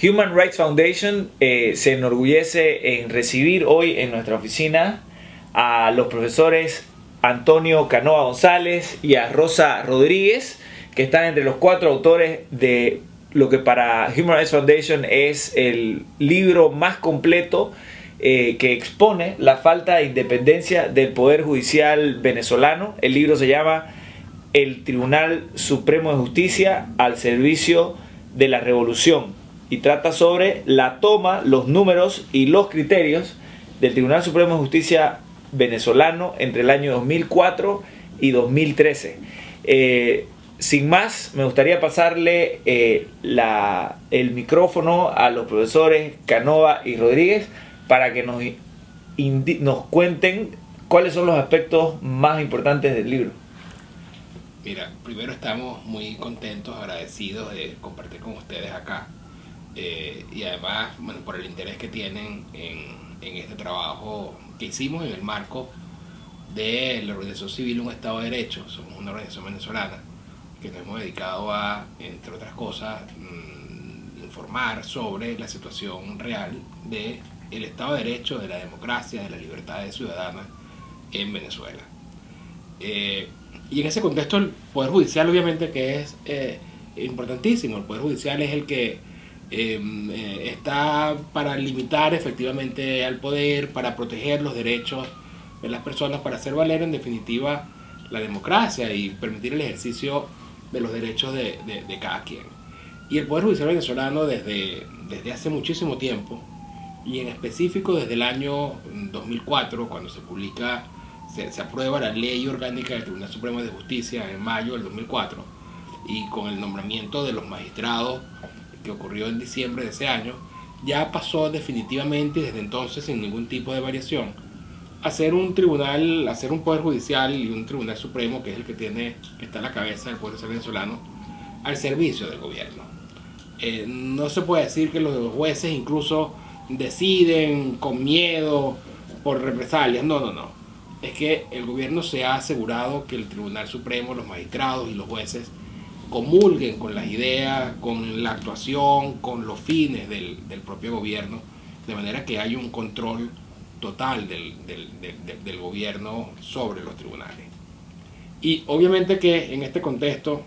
Human Rights Foundation se enorgullece en recibir hoy en nuestra oficina a los profesores Antonio Canoa González y a Rosa Rodríguez, que están entre los 4 autores de lo que para Human Rights Foundation es el libro más completo que expone la falta de independencia del Poder Judicial venezolano. El libro se llama El Tribunal Supremo de Justicia al servicio de la revolución y trata sobre la toma, los números y los criterios del Tribunal Supremo de Justicia venezolano entre el año 2004 y 2013. Sin más, me gustaría pasarle el micrófono a los profesores Canoa y Rodríguez para que nos cuenten cuáles son los aspectos más importantes del libro. Mira, primero estamos muy contentos, agradecidos de compartir con ustedes acá y además, bueno, por el interés que tienen en este trabajo que hicimos en el marco de la Organización Civil Un Estado de Derecho. Somos una organización venezolana que nos hemos dedicado a, entre otras cosas, informar sobre la situación real del Estado de Derecho, de la democracia, de las libertades ciudadanas en Venezuela. Y en ese contexto el Poder Judicial obviamente que es importantísimo. El Poder Judicial es el que está para limitar efectivamente al poder, para proteger los derechos de las personas, para hacer valer en definitiva la democracia y permitir el ejercicio de los derechos de cada quien. Y el Poder Judicial venezolano desde hace muchísimo tiempo, y en específico desde el año 2004, cuando se aprueba la Ley Orgánica del Tribunal Supremo de Justicia en mayo del 2004, y con el nombramiento de los magistrados que ocurrió en diciembre de ese año, ya pasó definitivamente desde entonces, sin ningún tipo de variación, a ser un tribunal, a ser un Poder Judicial y un Tribunal Supremo, que es el que está a la cabeza del Poder Judicial venezolano, al servicio del gobierno. No se puede decir que los jueces incluso deciden con miedo por represalias, no. Es que el gobierno se ha asegurado que el Tribunal Supremo, los magistrados y los jueces comulguen con las ideas, con la actuación, con los fines del propio gobierno, de manera que haya un control total del gobierno sobre los tribunales. Y obviamente que en este contexto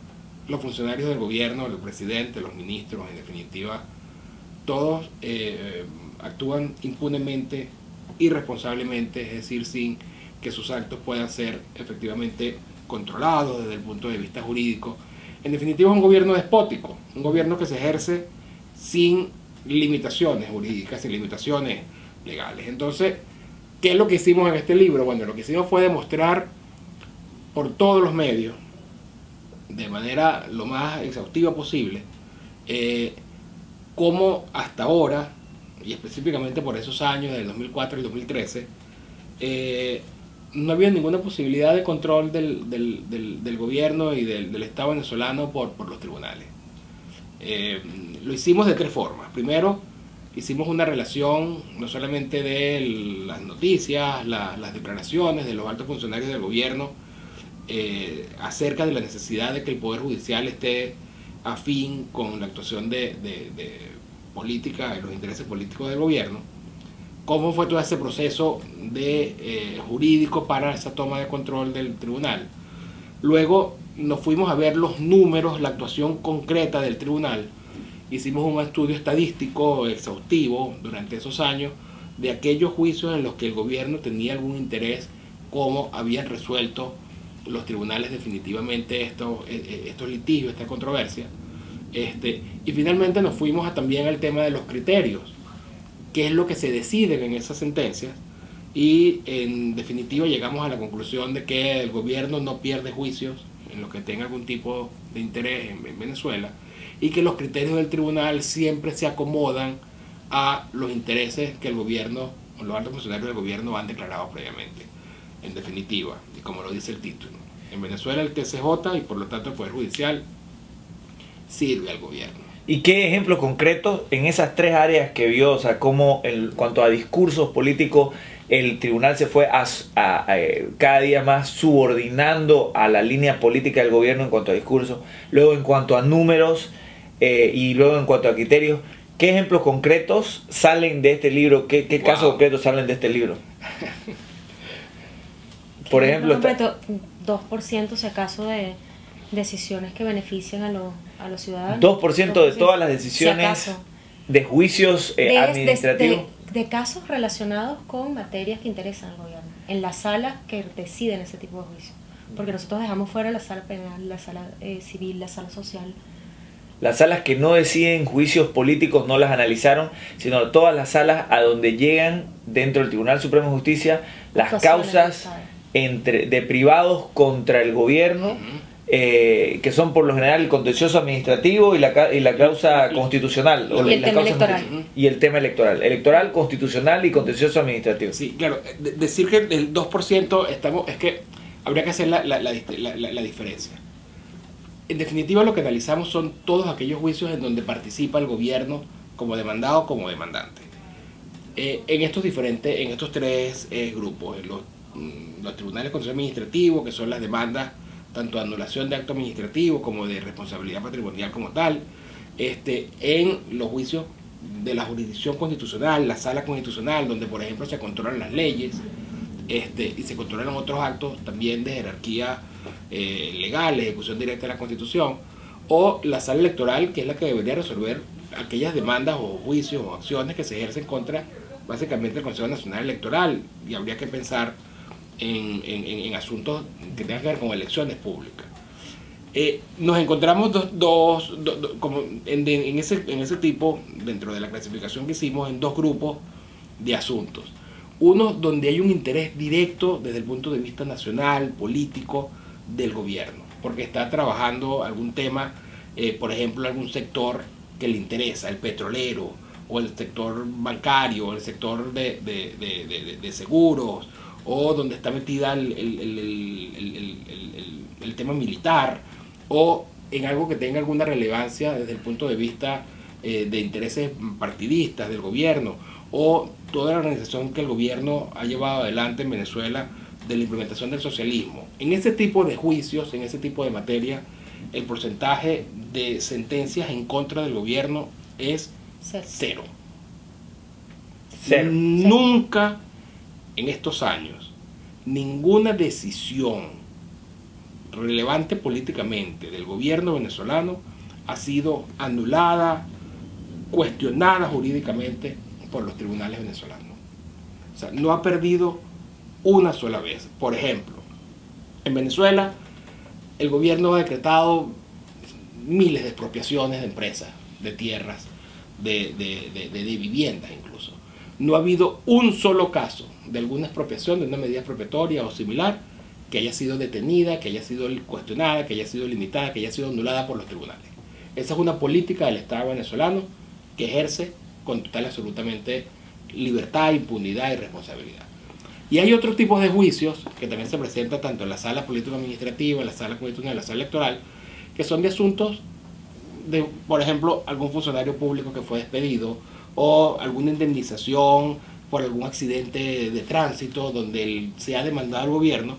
los funcionarios del gobierno, el presidente, los ministros, en definitiva, todos actúan impunemente, irresponsablemente, es decir, sin que sus actos puedan ser efectivamente controlados desde el punto de vista jurídico. En definitiva, es un gobierno despótico, un gobierno que se ejerce sin limitaciones jurídicas, sin limitaciones legales. Entonces, ¿qué es lo que hicimos en este libro? Bueno, lo que hicimos fue demostrar por todos los medios, de manera lo más exhaustiva posible, cómo hasta ahora, y específicamente por esos años, del 2004 y 2013, no había ninguna posibilidad de control del gobierno y del Estado venezolano por los tribunales. Lo hicimos de 3 formas. Primero, hicimos una relación no solamente de las noticias, las declaraciones de los altos funcionarios del gobierno acerca de la necesidad de que el Poder Judicial esté afín con la actuación de política y los intereses políticos del gobierno. Cómo fue todo ese proceso jurídico para esa toma de control del tribunal. Luego nos fuimos a ver los números, la actuación concreta del tribunal. Hicimos un estudio estadístico exhaustivo durante esos años de aquellos juicios en los que el gobierno tenía algún interés, cómo habían resuelto los tribunales definitivamente estos litigios, esta controversia. Y finalmente nos fuimos también al tema de los criterios, qué es lo que se decide en esas sentencias, y en definitiva llegamos a la conclusión de que el gobierno no pierde juicios en los que tenga algún tipo de interés en Venezuela, y que los criterios del tribunal siempre se acomodan a los intereses que el gobierno o los altos funcionarios del gobierno han declarado previamente. En definitiva, y como lo dice el título, en Venezuela el TCJ y por lo tanto el Poder Judicial sirve al gobierno. ¿Y qué ejemplos concretos en esas 3 áreas que vio? O sea, cómo en cuanto a discursos políticos el tribunal se fue cada día más subordinando a la línea política del gobierno en cuanto a discursos, luego en cuanto a números y luego en cuanto a criterios. ¿Qué ejemplos concretos salen de este libro? ¿Qué casos concretos salen de este libro? Por ejemplo, concreto, 2% si acaso de decisiones que benefician a los ciudadanos. 2% de todas las decisiones si de juicios administrativos. De casos relacionados con materias que interesan al gobierno, en las salas que deciden ese tipo de juicios. Porque nosotros dejamos fuera la sala penal, la sala civil, la sala social. Las salas que no deciden juicios políticos no las analizaron, sino todas las salas a donde llegan dentro del Tribunal Supremo de Justicia las causas de privados contra el gobierno, que son por lo general el contencioso administrativo y la causa constitucional. Y el tema electoral. Y el tema electoral. Electoral, constitucional y contencioso administrativo. Sí, claro. Decir que el 2% es que habría que hacer la diferencia. En definitiva, lo que analizamos son todos aquellos juicios en donde participa el gobierno como demandado o como demandante. En estos tres grupos, los tribunales de control administrativo, que son las demandas tanto de anulación de acto administrativo como de responsabilidad patrimonial como tal, en los juicios de la jurisdicción constitucional, la sala constitucional, donde por ejemplo se controlan las leyes y se controlan otros actos también de jerarquía legal, ejecución directa de la Constitución, o la sala electoral, que es la que debería resolver aquellas demandas o juicios o acciones que se ejercen contra básicamente el Consejo Nacional Electoral, y habría que pensar en asuntos que tengan que ver con elecciones públicas. Nos encontramos como en ese tipo, dentro de la clasificación que hicimos, en dos grupos de asuntos. Uno donde hay un interés directo desde el punto de vista nacional, político, del gobierno, porque está trabajando algún tema, por ejemplo, algún sector que le interesa, el petrolero, o el sector bancario, o el sector de seguros, o donde está metida el tema militar, o en algo que tenga alguna relevancia desde el punto de vista de intereses partidistas del gobierno, o toda la organización que el gobierno ha llevado adelante en Venezuela de la implementación del socialismo. En ese tipo de juicios, en ese tipo de materia, el porcentaje de sentencias en contra del gobierno es cero. Nunca en estos años ninguna decisión relevante políticamente del gobierno venezolano ha sido anulada, cuestionada jurídicamente por los tribunales venezolanos. O sea, no ha perdido una sola vez. Por ejemplo, en Venezuela el gobierno ha decretado miles de expropiaciones de empresas, de tierras, de viviendas incluso. No ha habido un solo caso de alguna expropiación, de una medida expropiatoria o similar, que haya sido detenida, que haya sido cuestionada, que haya sido limitada, que haya sido anulada por los tribunales. Esa es una política del Estado venezolano que ejerce con total y absolutamente libertad, impunidad y responsabilidad. Y hay otros tipos de juicios que también se presentan tanto en la sala político-administrativa, en la sala constitucional, en la sala electoral, que son de asuntos de, por ejemplo, algún funcionario público que fue despedido, o alguna indemnización por algún accidente de tránsito donde se ha demandado al gobierno.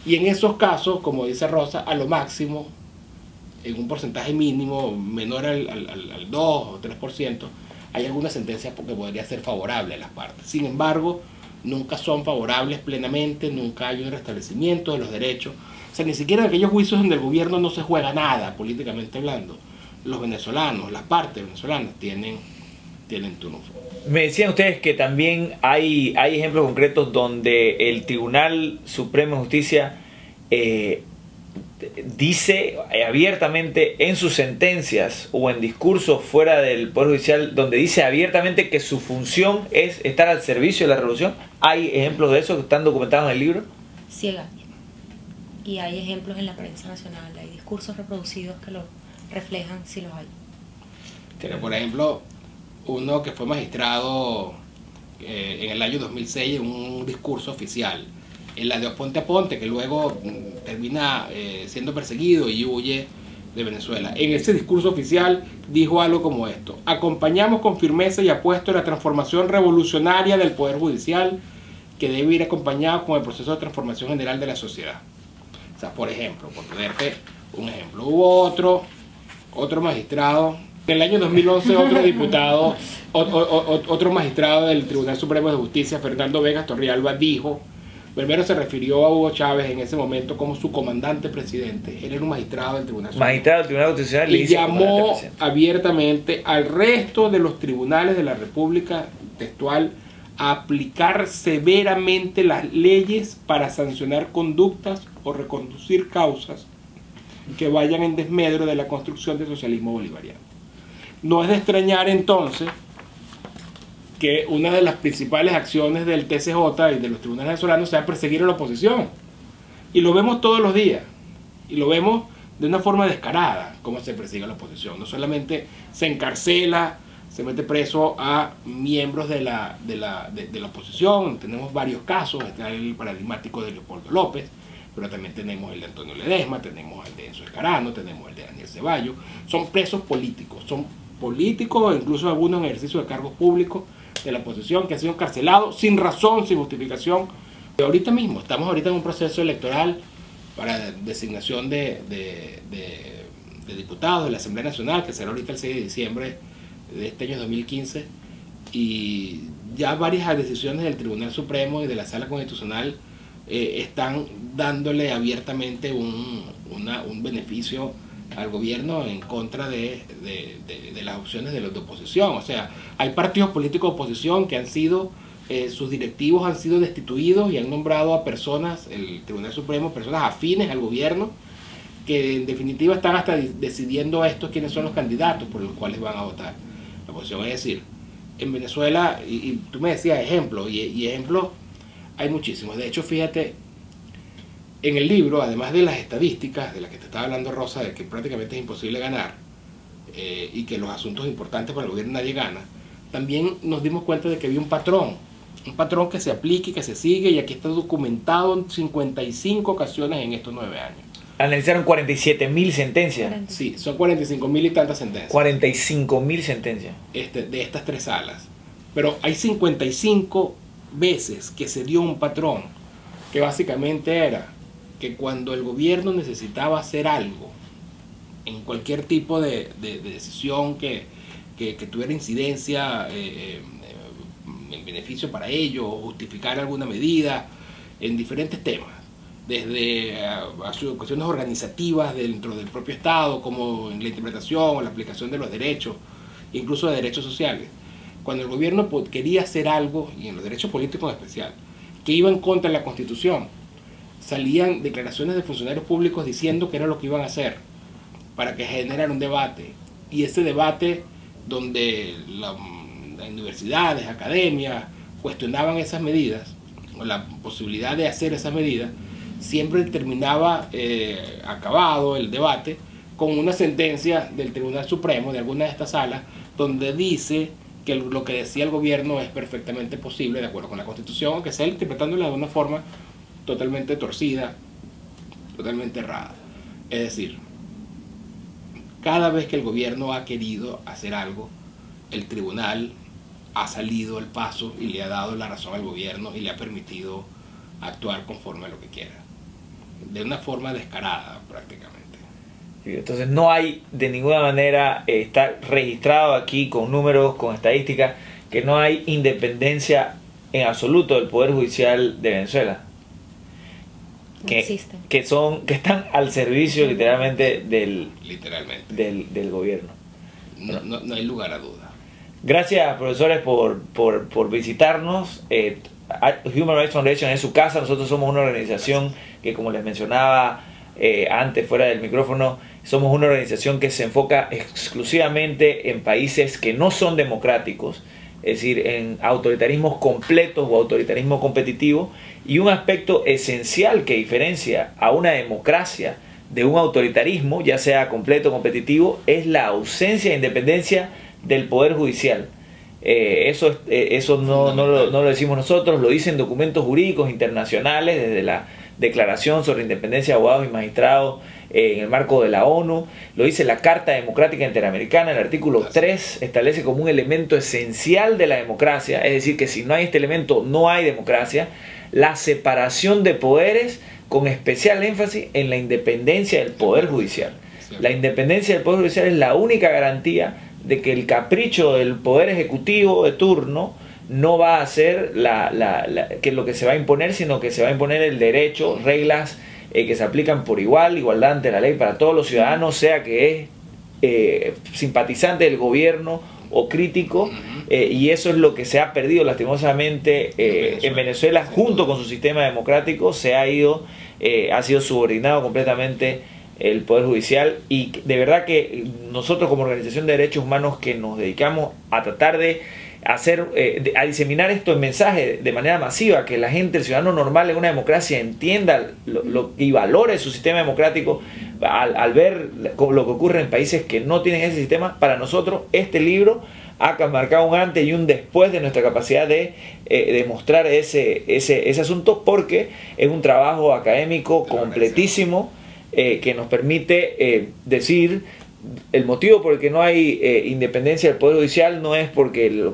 Y en esos casos, como dice Rosa, a lo máximo, en un porcentaje mínimo menor al 2 o 3%, hay alguna sentencia que podría ser favorable a las partes. Sin embargo, nunca son favorables plenamente, nunca hay un restablecimiento de los derechos. O sea, ni siquiera en aquellos juicios donde el gobierno no se juega nada, políticamente hablando, los venezolanos, las partes venezolanas tienen triunfo. Me decían ustedes que también hay ejemplos concretos donde el Tribunal Supremo de Justicia dice abiertamente en sus sentencias o en discursos fuera del Poder Judicial, donde dice abiertamente que su función es estar al servicio de la revolución. ¿Hay ejemplos de eso que están documentados en el libro? Sí, y hay ejemplos en la prensa nacional, hay discursos reproducidos que lo reflejan, si los hay. Pero, por ejemplo, uno que fue magistrado en el año 2006 en un discurso oficial, en la de Ponte a Ponte, que luego termina siendo perseguido y huye de Venezuela. En ese discurso oficial dijo algo como esto: acompañamos con firmeza y apuesto la transformación revolucionaria del Poder Judicial, que debe ir acompañado con el proceso de transformación general de la sociedad. O sea, por ejemplo, por ponerte un ejemplo, hubo otro magistrado En el año 2011 otro diputado, otro magistrado del Tribunal Supremo de Justicia, Fernando Vegas Torrealba, dijo, primero se refirió a Hugo Chávez en ese momento como su comandante presidente. Él era un magistrado del Tribunal Supremo. Magistrado del Tribunal Constitucional Y llamó abiertamente al resto de los tribunales de la República, textual, a aplicar severamente las leyes para sancionar conductas o reconducir causas que vayan en desmedro de la construcción del socialismo bolivariano. No es de extrañar entonces que una de las principales acciones del TCJ y de los tribunales venezolanos sea perseguir a la oposición. Y lo vemos todos los días. Y lo vemos de una forma descarada, cómo se persigue a la oposición. No solamente se encarcela, se mete preso a miembros de la oposición. Tenemos varios casos. Está el paradigmático de Leopoldo López, pero también tenemos el de Antonio Ledesma, tenemos el de Enzo Escarano, tenemos el de Daniel Ceballos. Son presos políticos, incluso algunos en ejercicio de cargos públicos de la oposición, que han sido encarcelados sin razón, sin justificación. Ahorita mismo, estamos ahorita en un proceso electoral para designación de diputados de la Asamblea Nacional, que será ahorita el 6 de diciembre de este año 2015, y ya varias decisiones del Tribunal Supremo y de la Sala Constitucional están dándole abiertamente un beneficio al gobierno en contra de las opciones de los de oposición. O sea, hay partidos políticos de oposición que han sido, sus directivos han sido destituidos y han nombrado a personas, el Tribunal Supremo, personas afines al gobierno, que en definitiva están hasta decidiendo estos quiénes son los candidatos por los cuales van a votar la oposición. Es decir, en Venezuela, y tú me decías ejemplos, y ejemplos hay muchísimos. De hecho, fíjate, en el libro, además de las estadísticas de las que te estaba hablando Rosa, de que prácticamente es imposible ganar y que los asuntos importantes para el gobierno nadie gana, también nos dimos cuenta de que había un patrón que se aplica y que se sigue, y aquí está documentado en 55 ocasiones en estos 9 años. Analizaron 47.000 sentencias. Sí, son 45.000 y tantas sentencias. 45.000 sentencias. De estas 3 salas. Pero hay 55 veces que se dio un patrón que básicamente era que cuando el gobierno necesitaba hacer algo en cualquier tipo de decisión que tuviera incidencia en beneficio para ellos, o justificar alguna medida en diferentes temas, desde cuestiones organizativas dentro del propio Estado, como en la interpretación o la aplicación de los derechos, incluso de derechos sociales. Cuando el gobierno quería hacer algo, y en los derechos políticos en especial, que iba en contra de la Constitución, salían declaraciones de funcionarios públicos diciendo que era lo que iban a hacer, para que generara un debate. Y ese debate, donde las universidades, academias, cuestionaban esas medidas, o la posibilidad de hacer esas medidas, siempre terminaba acabado el debate con una sentencia del Tribunal Supremo, de alguna de estas salas, donde dice que lo que decía el gobierno es perfectamente posible de acuerdo con la Constitución, aunque sea interpretándola de una forma totalmente torcida, totalmente errada. Es decir, cada vez que el gobierno ha querido hacer algo, el tribunal ha salido al paso y le ha dado la razón al gobierno y le ha permitido actuar conforme a lo que quiera, de una forma descarada prácticamente. Entonces no hay de ninguna manera, está registrado aquí con números, con estadísticas, que no hay independencia en absoluto del Poder Judicial de Venezuela. Que están al servicio literalmente del gobierno. No hay lugar a duda. Gracias, profesores, por visitarnos. Human Rights Foundation es su casa. Nosotros somos una organización que, como les mencionaba antes fuera del micrófono, somos una organización que se enfoca exclusivamente en países que no son democráticos, es decir, en autoritarismos completos o autoritarismo competitivo. Y un aspecto esencial que diferencia a una democracia de un autoritarismo, ya sea completo o competitivo, es la ausencia de independencia del Poder Judicial. Eso no lo decimos nosotros, lo dicen documentos jurídicos internacionales, desde la Declaración sobre la Independencia de Abogados y Magistrados en el marco de la ONU, lo dice la Carta Democrática Interamericana. El artículo 3 establece como un elemento esencial de la democracia, es decir, que si no hay este elemento no hay democracia, la separación de poderes, con especial énfasis en la independencia del Poder Judicial. La independencia del Poder Judicial es la única garantía de que el capricho del poder ejecutivo de turno no va a ser que lo que se va a imponer, sino que se va a imponer el derecho, reglas que se aplican por igualdad ante la ley para todos los ciudadanos, sea que es simpatizante del gobierno o crítico, y eso es lo que se ha perdido lastimosamente en Venezuela, junto con su sistema democrático. Ha sido subordinado completamente el Poder Judicial, y de verdad que nosotros como organización de derechos humanos que nos dedicamos a tratar de a diseminar esto en mensaje de manera masiva, que la gente, el ciudadano normal en una democracia entienda y valore su sistema democrático al ver lo que ocurre en países que no tienen ese sistema. Para nosotros este libro ha marcado un antes y un después de nuestra capacidad de demostrar ese asunto, porque es un trabajo académico completísimo que nos permite decir el motivo por el que no hay independencia del Poder Judicial. No es porque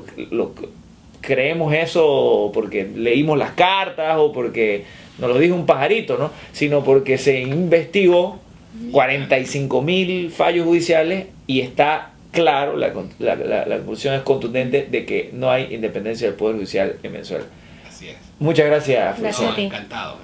creemos eso, porque leímos las cartas o porque nos lo dijo un pajarito, ¿no? Sino porque se investigó 45.000 fallos judiciales y está claro, la conclusión es contundente de que no hay independencia del Poder Judicial en Venezuela. Así es. Muchas gracias. Gracias a ti. Encantado.